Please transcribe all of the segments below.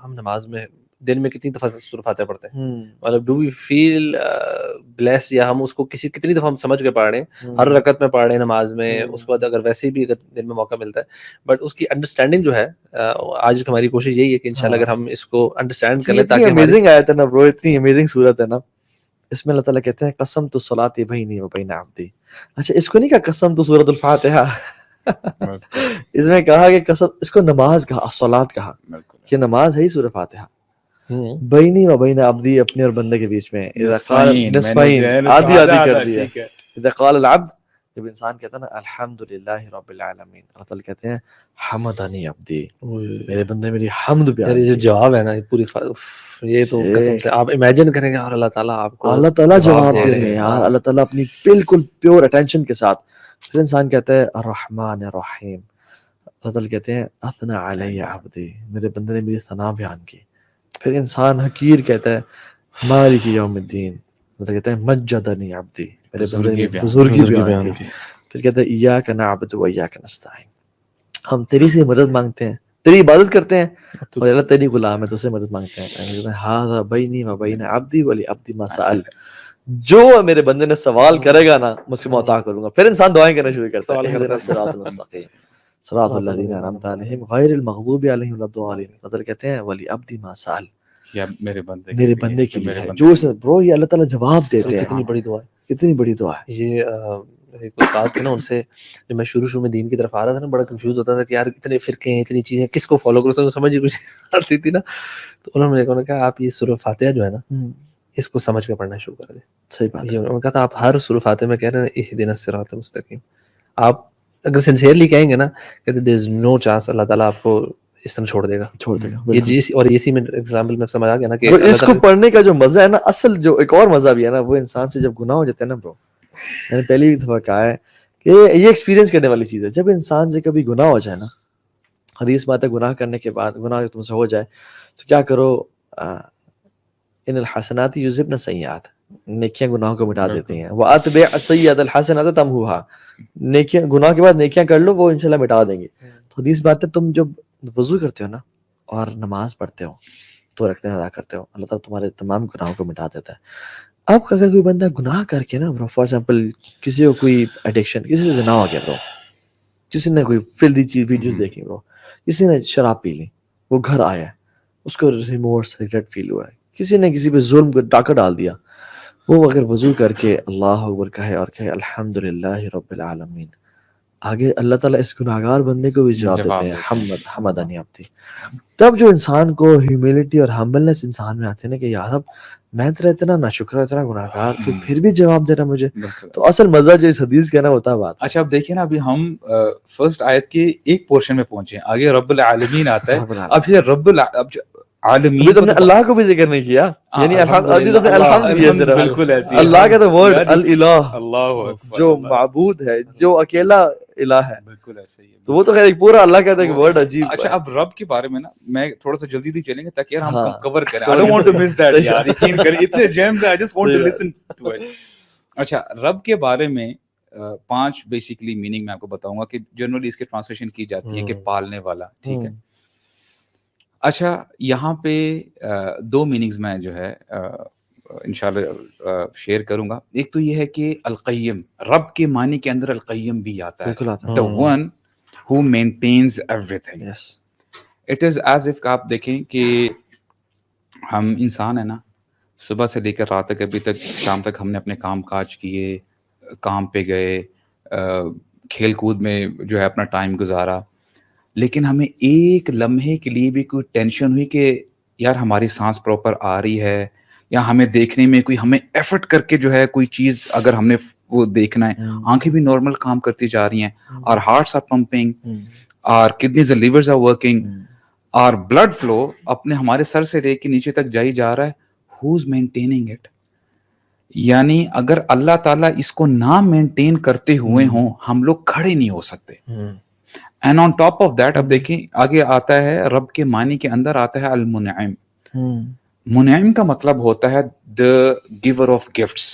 ہم نماز میں دن میں کتنی دفعہ سورۃ فاتحہ پڑھتے ہیں؟ مطلب ڈو وی فیل بلیس، یا ہم اس کو کتنی دفعہ ہم سمجھ کے پڑھ رہے ہیں؟ ہر رکعت میں پڑھ رہے ہیں نماز میں، اس کے بعد اگر ویسے بھی اگر دن میں موقع ملتا ہے، بٹ اس کی انڈرسٹینڈنگ جو ہے آج ہماری کوشش یہی ہے کہ انشاءاللہ اگر ہم اس کو انڈرسٹینڈ کر لیں تاکہ امیزنگ آیت ہے نا برو، اتنی امیزنگ صورت ہے نا. اس میں اللہ تعالیٰ کہتے ہیں قسمت الصلاۃ بینی و بین عبدی. اچھا اس کو نہیں کہا قسمت سورۃ الفاتحہ، اس میں کہا کہ قسم، اس کو نماز کہا، الصلاۃ کہا کہ نماز ہے ہی سورۃ فاتحہ. بینی و بین عبدی، اپنے اور بندے کے بیچ میں. اذا قال نصفین، آدھی آدھی کر دیا. اذا قال العبد، جب انسان کہتا ہے نا الحمدللہ رب العالمین، اللہ تعالیٰ کہتے ہیں حمدنی عبدی، میرے بندے میری حمد بیان کی. یہ جو جواب ہے نا پوری یہ تو قسم سے آپ امیجن کریں گے اور اللہ تعالیٰ آپ کو اللہ تعالیٰ جواب دے رہے ہیں یار، اللہ تعالیٰ اپنی بالکل پیور اٹینشن کے ساتھ. پھر انسان کہتا ہے الرحمن الرحیم، اللہ تعالیٰ کہتے ہیں اثنى علی عبدی، میرے بندے نے میری ثنا بیان کی. پھر انسان حقیر کہتا ہے مالک یوم الدین، اللہ تعالیٰ کہتے ہیں مجدنی عبدی، میرے بندے نے بزرگی بیان کی. پھر کہتا ہے ایاک نعبد و ایاک نستعین، ہم تیری سے مدد مانگتے ہیں، تیری عبادت کرتے ہیں، اور اللہ تیری غلام ہے، تو سے مدد مانگتے ہیں. ھذا بینی و بین عبدی ولعبدی ما سأل، جو میرے بندے نے سوال کرے گا نا میں اس کو عطا کروں گا. پھر انسان دعائیں کرنا شروع کرتا ہے، اہدنا الصراط المستقیم صراط الذین انعمت علیہم غیر المغضوب علیہم ولا الضالین. مطلب کہتے ہیں ولعبدی ما سأل، میرے بندے کے لیے ہے جو اس برو. یہ اللہ تعالیٰ جواب دیتے ہیں. کتنی بڑی دعا ہے، کتنی بڑی دعا ہے. یہ ایک استاد تھے نا، ان سے جب میں شروع میں دین کی طرف آ رہا تھا نا، بڑا کنفیوز ہوتا تھا کہ یار اتنے فرقے ہیں، اتنی چیزیں، کس کو فالو کروں، سمجھ ہی کچھ آتی تھی نا. تو انہوں نے مجھے کہا آپ یہ سورۃ فاتحہ جو ہے نا اس کو سمجھ کے پڑھنا شروع کر دیں. صحیح بات ہے. انہوں نے کہا تھا آپ ہر سورۃ فاتحہ میں کہہ رہے ہیں اہدنا الصراط المستقیم، آپ اگر سنسیئرلی کہیں گے نا کہ دیر از نو چانس اللہ تعالیٰ آپ کو اس طرح چھوڑ دے گا. یہ جس اور اسی میں ایگزامپل میں سمجھ آ گیا نا کہ اس کو پڑھنے کا جو مزہ ہے نا، اصل جو ایک اور مزہ بھی ہے نا، وہ انسان سے جب گناہ ہو جاتے ہیں نا برو، میں نے پہلی بھی دفعہ کہا ہے کہ یہ ایکسپیرینس کرنے والی چیز ہے. جب انسان سے کبھی گناہ ہو جائے نا، حدیث بات ہے گناہ کرنے کے بعد، گناہ تم سے ہو جائے تو کیا کرو، ان الحسنات یذہبن السیئات، نیکیاں گناہوں کو مٹا دیتی ہیں. واتبع السیئۃ الحسنۃ تمحوها، نیکیاں گناہ کے بعد نیکیاں کر لو، وہ انشاءاللہ مٹا دیں گے. تو حدیث بات ہے تم جب وضو کرتے ہو نا اور نماز پڑھتے ہو تو رکھتے ادا کرتے ہو، اللہ تعالیٰ تمہارے تمام گناہوں کو مٹا دیتا ہے. اب اگر کوئی بندہ گناہ کر کے نا برو، فار ایگزامپل کسی کو کوئی ایڈکشن، کسی سے زنا ہو گیا برو، کسی نے کوئی فلدی چیز ویڈیوز دیکھی برو، کسی نے شراب پی لی، وہ گھر آیا ہے، اس کو ریمورس ریگریٹ فیل ہوا ہے، کسی نے کسی پہ ظلم کو ڈاکہ ڈال دیا، وہ اگر وضو کر کے اللہ اکبر کہے اور کہے الحمدللہ رب العالمین، آگے اللہ تعالیٰ اس گناہگار بندے کو بھی جواب دیتے ہیں حمدنی عبدی. تب جو انسان کو ہیوملٹی اور ہمبلنس انسان میں آتے ہیں نا کہ یار اب میں تیرا اتنا ناشکر، اتنا گناہگار، تو پھر بھی جواب دے رہا مجھے. تو اصل مزہ جو اس حدیث کا نا ہوتا ہے بات. اچھا اب دیکھیں نا، ابھی ہم فرسٹ آیت کے ایک پورشن میں پہنچے ہیں، آگے رب العالمین آتا ہے. اب یہ رب العالمین تم نے اللہ کو بھی ذکر نہیں کیا، یعنی ابھی تم نے الحمد کیا صرف. بالکل ایسی اللہ کا تو ورڈ الالہ، اللہ جو معبود ہے، جو اکیلا الہ ہے، بالکل ایسے ہی ہے. تو وہ تو خیر ایک پورا اللہ کہتا ہے کہ ورڈ عجیب. اچھا اب رب کے بارے میں نا میں تھوڑا سا جلدی سے چلیں گے تاکہ یار ہم کور کریں. I don't want to miss that یار، یقین کریں اتنے جیمز ہیں، I just want to listen to it. اچھا رب کے بارے میں 5 بیسیکلی میننگ میں آپ کو بتاؤں گا کہ جنرلی اس کے ٹرانسلیشن کی جاتی ہے کہ پالنے والا، ٹھیک ہے. اچھا یہاں پہ 2 میننگز میں جو ہے انشاءاللہ شیئر کروں گا. ایک تو یہ ہے کہ القیم، رب کے معنی کے اندر القیم بھی آتا ہے، the one who maintains everything. It is as if آپ دیکھیں کہ ہم انسان ہیں نا، صبح سے لے کر رات تک، ابھی تک شام تک ہم نے اپنے کام کاج کیے، کام پہ گئے، کھیل کود میں جو ہے اپنا ٹائم گزارا، لیکن ہمیں ایک لمحے کے لیے بھی کوئی ٹینشن ہوئی کہ یار ہماری سانس پراپر آ رہی ہے، یا ہمیں دیکھنے میں کوئی، ہمیں ایفرٹ کر کے جو ہے کوئی چیز اگر ہم نے وہ دیکھنا ہے، آنکھیں بھی نارمل کام کرتی جا رہی ہیں، اور ہارٹس آر پمپنگ، اور کڈنیز اور لیورز آر ورکنگ، اور بلڈ فلو اپنے ہمارے سر سے لے کے نیچے تک جائی جا رہا ہے. who's maintaining it؟ یعنی اگر اللہ تعالیٰ اس کو نہ مینٹین کرتے ہوئے ہوں، ہم لوگ کھڑے نہیں ہو سکتے. And on top of that اب دیکھیں آگے آتا ہے رب کے معنی کے اندر آتا ہے المنعم. منعم کا مطلب ہوتا ہے the giver of gifts،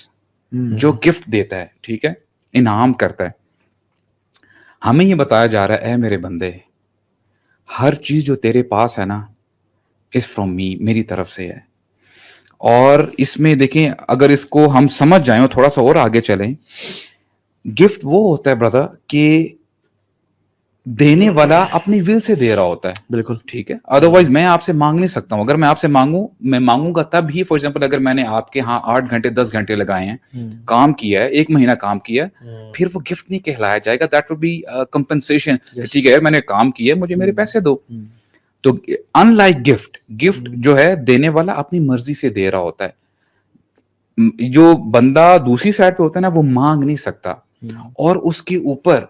جو گفٹ دیتا ہے، ٹھیک ہے، انعام کرتا ہے. ہمیں یہ بتایا جا رہا ہے اے میرے بندے، ہر چیز جو تیرے پاس ہے نا، از فرام می، میری طرف سے ہے. اور اس میں دیکھیں اگر اس کو ہم سمجھ جائیں اور تھوڑا سا اور آگے چلیں، گفٹ وہ ہوتا ہے برادر کہ دینے والا اپنی ول سے دے رہا ہوتا ہے. بالکل ٹھیک ہے، ادروائز میں آپ سے مانگ نہیں سکتا ہوں. اگر میں آپ سے مانگوں، میں مانگوں گا تب ہی. فار ایگزامپل اگر میں نے آپ کے ہاں 8 گھنٹے 10 گھنٹے لگائے ہیں، کام کیا ہے، 1 مہینہ کام کیا ہے، پھر وہ گفٹ نہیں کہلایا جائے گا. That will be compensation. ٹھیک ہے یار، میں نے کام کیا ہے، مجھے میرے پیسے دو. تو ان لائک گفٹ جو ہے دینے والا اپنی مرضی سے دے رہا ہوتا ہے. جو بندہ دوسری سائڈ پہ ہوتا ہے نا، وہ مانگ نہیں سکتا. اور اس کے اوپر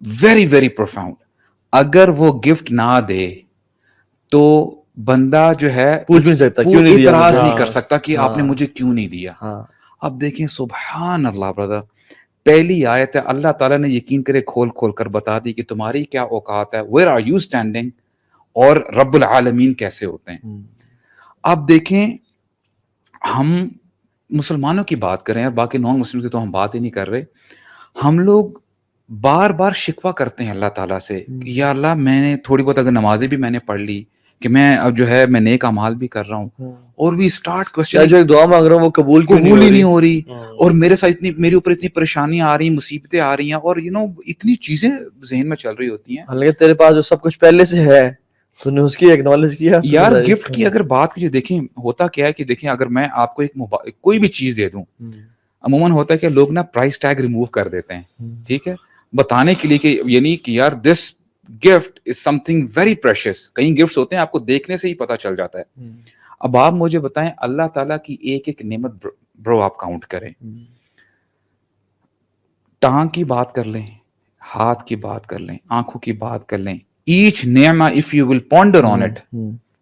ویری ویری پروفاؤنڈ، اگر وہ گفٹ نہ دے تو بندہ جو ہے پوچھ بھی نہیں سکتا کیوں نہیں دیا، اعتراض نہیں کر سکتا کہ آپ نے ہاں. مجھے کیوں نہیں دیا. ہاں اب دیکھیں سبحان اللہ برادر، پہلی آیت ہے اللہ تعالیٰ نے یقین کرے کھول کھول کر بتا دی کہ تمہاری کیا اوقات ہے، ویئر آر یو اسٹینڈنگ، اور رب العالمین کیسے ہوتے ہیں. اب دیکھیں ہم مسلمانوں کی بات کریں، باقی نان مسلم کی تو ہم بات ہی نہیں کر رہے. ہم لوگ بار بار شکوہ کرتے ہیں اللہ تعالیٰ سے کہ یا اللہ میں نے تھوڑی بہت اگر نمازیں بھی میں نے پڑھ لی، کہ میں اب جو ہے میں نیک اعمال بھی کر رہا ہوں، اور وی اسٹارٹ کوسچن جو ایک دعا مانگ رہا ہوں وہ قبول کیوں ہی نہیں ہو رہی، اور میرے ساتھ اتنی، میرے اوپر اتنی پریشانیاں آ رہی ہیں، مصیبتیں آ رہی ہیں، اور اتنی چیزیں ذہن میں چل رہی ہوتی ہیں. حالانکہ تیرے پاس جو سب کچھ پہلے سے ہے تو نے اس کی ایکنالج کیا. یار گفٹ کی اگر بات کیجیے، دیکھیں ہوتا کیا ہے کہ دیکھیں اگر میں آپ کو ایک کوئی بھی چیز دے دوں، عموماً ہوتا ہے کہ لوگ نا پرائس ٹیگ ریموو کر دیتے ہیں. ٹھیک ہے، بتانے کے لیے کہ یعنی کہ یار دس گفٹ از سم تھنگ ویری پریشیس. کئی گفٹس ہوتے ہیں آپ کو دیکھنے سے ہی پتہ چل جاتا ہے. اب آپ مجھے بتائیں اللہ تعالیٰ کی ایک ایک نعمت برو آپ کاؤنٹ کریں. ٹانگ کی بات کر لیں، ہاتھ کی بات کر لیں، آنکھوں کی بات کر لیں. ایچ نعمہ if you will ponder on it،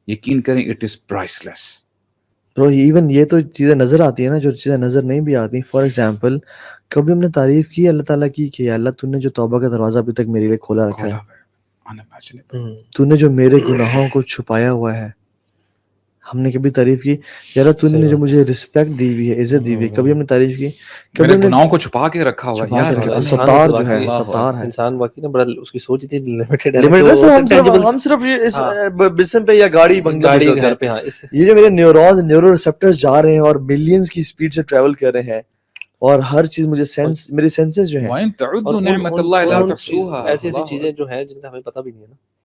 یقین کریں اٹ از پرائس لیس. برو ایون یہ تو چیزیں نظر آتی ہیں نا جو چیزیں نظر نہیں بھی آتی. فار ایگزامپل کبھی ہم نے تعریف کی اللہ تعالیٰ کی کہ اللہ تو نے جو توبہ کا دروازہ ابھی تک میرے لیے کھولا رکھا ہے، تو نے جو میرے گناہوں کو چھپایا ہوا ہے، ہم نے کبھی تعریف کی یا اللہ تو نے جو مجھے رسپیکٹ دی ہوئی ہے، عزت دی ہوئی ہے، کبھی ہم نے تعریف کی؟ کبھی گناہوں کو چھپا کے رکھا ہوا ہے. یار ستار جو ہے، ستار ہے. انسان واقعی نا بڑا اس کی سوچ اتنی لمیٹڈ ہے. ہم صرف اس بسم پہ یا گاڑی گاڑی گھر پہ، ہاں یہ جو میرے نیورونز نیورو ریسپٹرز جا رہے ہیں اور ملینز کی سپیڈ سے ٹریول کر رہے ہیں، اور ہر چیز مجھے سینس، میری سینسز جو ہیں، وَإِن تَعُدُّوا نِعْمَةَ اللَّهِ لَا تُحْصُوهَا. ایسی ایسی چیزیں جو ہیں جن کا ہمیں پتہ بھی نہیں ہے نا.